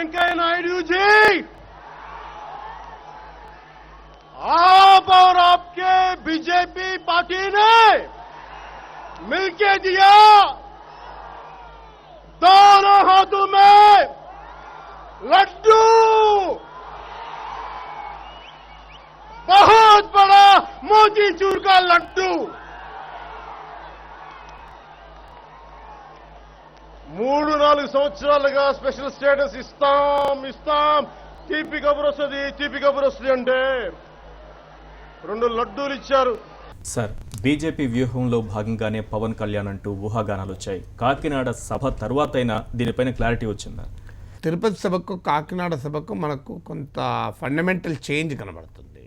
वेंकैया नायडू जी, आप और आपके बीजेपी पार्टी ने मिलके दिया दोनों हाथों में लड्डू, बहुत बड़ा मोतीचूर का लड्डू। 3-4 సంవత్సరాలుగా స్పెషల్ స్టేటస్ ఇస్తాం తీపి కబురు వస్తుంది అంటే 2 లడ్డూలు ఇచ్చారు. సార్, బీజేపీ వ్యూహంలో భాగంగానే పవన్ కళ్యాణ్ అంటూ ఊహాగానాలు వచ్చాయి. కాకినాడ సభ తర్వాతైనా దీనిపైన క్లారిటీ వచ్చిందా? తిరుపతి సభకు కాకినాడ సభకు మనకు కొంత ఫండమెంటల్ చేంజ్ కనబడుతుంది.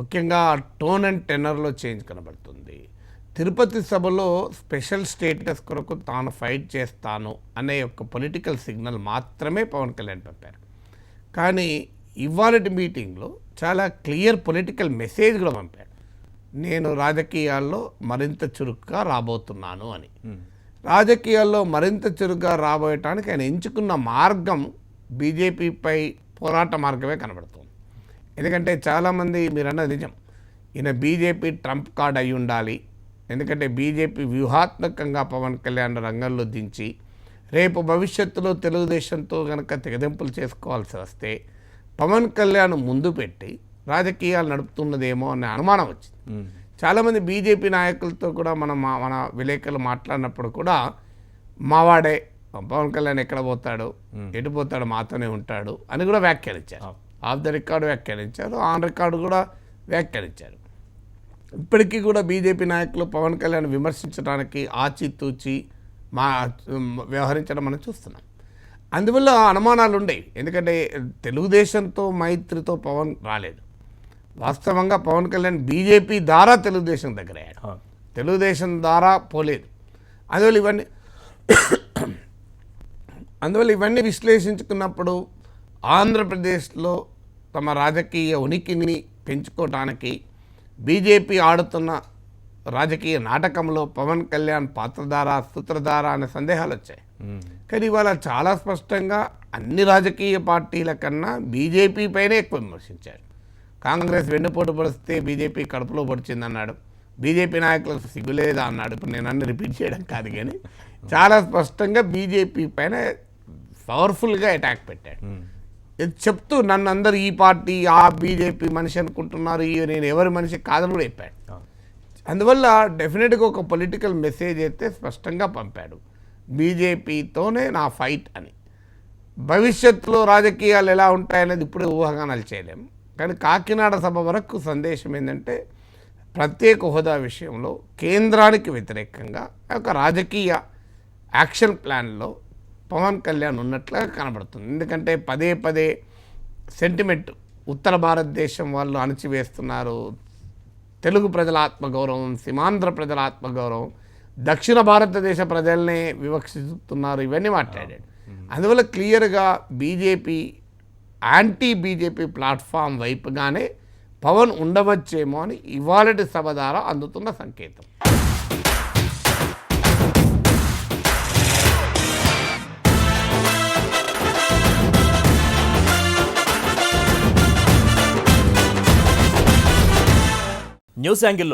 ముఖ్యంగా టోన్ అండ్ టెనర్లో చేంజ్ కనబడుతుంది. తిరుపతి సభలో స్పెషల్ స్టేటస్ కొరకు తాను ఫైట్ చేస్తాను అనే ఒక పొలిటికల్ సిగ్నల్ మాత్రమే పవన్ కళ్యాణ్ పంపారు. కానీ ఇవాళటి మీటింగ్లో చాలా క్లియర్ పొలిటికల్ మెసేజ్ కూడా పంపారు. నేను రాజకీయాల్లో మరింత చురుగ్గా రాబోతున్నాను అని. రాజకీయాల్లో మరింత చురుగ్గా రాబోయటానికి ఆయన ఎంచుకున్న మార్గం బీజేపీపై పోరాట మార్గమే కనబడుతుంది. ఎందుకంటే చాలామంది మీరు అన్నది నిజం, ఈయన బీజేపీ ట్రంప్ కార్డ్ అయి ఉండాలి. ఎందుకంటే బీజేపీ వ్యూహాత్మకంగా పవన్ కళ్యాణ్ రంగంలో దించి రేపు భవిష్యత్తులో తెలుగుదేశంతో కనుక తెగదెంపులు చేసుకోవాల్సి వస్తే పవన్ కళ్యాణ్ ముందు పెట్టి రాజకీయాలు నడుపుతున్నదేమో అనే అనుమానం వచ్చింది. చాలామంది బీజేపీ నాయకులతో కూడా మన విలేకరులు మాట్లాడినప్పుడు కూడా మావాడే పవన్ కళ్యాణ్ ఎక్కడ పోతాడు, ఎటు పోతాడు, మాతోనే ఉంటాడు అని కూడా వ్యాఖ్యానించారు. ఆఫ్ ద రికార్డు వ్యాఖ్యానించారు, ఆన్ రికార్డు కూడా వ్యాఖ్యానించారు. ఇప్పటికీ కూడా బీజేపీ నాయకులు పవన్ కళ్యాణ్ విమర్శించడానికి ఆచితూచి వ్యవహరించడం మనం చూస్తున్నాం. అందువల్ల అనుమానాలు ఉండేవి. ఎందుకంటే తెలుగుదేశంతో మైత్రితో పవన్ రాలేదు. వాస్తవంగా పవన్ కళ్యాణ్ బీజేపీ ద్వారా తెలుగుదేశం దగ్గర అయ్యాడు, తెలుగుదేశం ద్వారా పోలేదు. అందువల్ల ఇవన్నీ విశ్లేషించుకున్నప్పుడు ఆంధ్రప్రదేశ్లో తమ రాజకీయ ఉనికిని పెంచుకోవటానికి బీజేపీ ఆడుతున్న రాజకీయ నాటకంలో పవన్ కళ్యాణ్ పాత్రధార సూత్రధార అనే సందేహాలు వచ్చాయి. కానీ ఇవాళ చాలా స్పష్టంగా అన్ని రాజకీయ పార్టీల కన్నా బీజేపీ పైనే ఎక్కువ విమర్శించారు. కాంగ్రెస్ వెన్నుపోటు పడిస్తే బీజేపీ కడుపులో పొడిచిందన్నాడు, బీజేపీ నాయకులకు సిగ్గులేదా అన్నాడు. ఇప్పుడు నేను అన్ని రిపీట్ చేయడం కాదు, కానీ చాలా స్పష్టంగా బీజేపీ పైన పవర్ఫుల్గా అటాక్ పెట్టాడు. చెప్తూ నన్ను అందరు ఈ పార్టీ ఆ బీజేపీ మనిషి అనుకుంటున్నారు, నేను ఎవరి మనిషి కాదని కూడా చెప్పాడు. అందువల్ల డెఫినెట్గా ఒక పొలిటికల్ మెసేజ్ అయితే స్పష్టంగా పంపాడు, బీజేపీతోనే నా ఫైట్ అని. భవిష్యత్తులో రాజకీయాలు ఎలా ఉంటాయనేది ఇప్పుడే ఊహాగానాలు చేయలేము. కానీ కాకినాడ సభ వరకు సందేశం ఏంటంటే ప్రత్యేక హోదా విషయంలో కేంద్రానికి వ్యతిరేకంగా ఒక రాజకీయ యాక్షన్ ప్లాన్లో పవన్ కళ్యాణ్ ఉన్నట్లుగా కనబడుతుంది. ఎందుకంటే పదే పదే సెంటిమెంట్ ఉత్తర భారతదేశం వాళ్ళు అణచివేస్తున్నారు, తెలుగు ప్రజల ఆత్మగౌరవం, సీమాంధ్ర ప్రజల ఆత్మగౌరవం, దక్షిణ భారతదేశ ప్రజల్నే వివక్షిస్తున్నారు, ఇవన్నీ మాట్లాడాడు. అందువల్ల క్లియర్గా బీజేపీ యాంటీ బీజేపీ ప్లాట్ఫామ్ వైపుగానే పవన్ ఉండవచ్చేమో అని ఇవాళటి సభ ద్వారా అందుతున్న సంకేతం. న్యూస్ యాంగిల్లో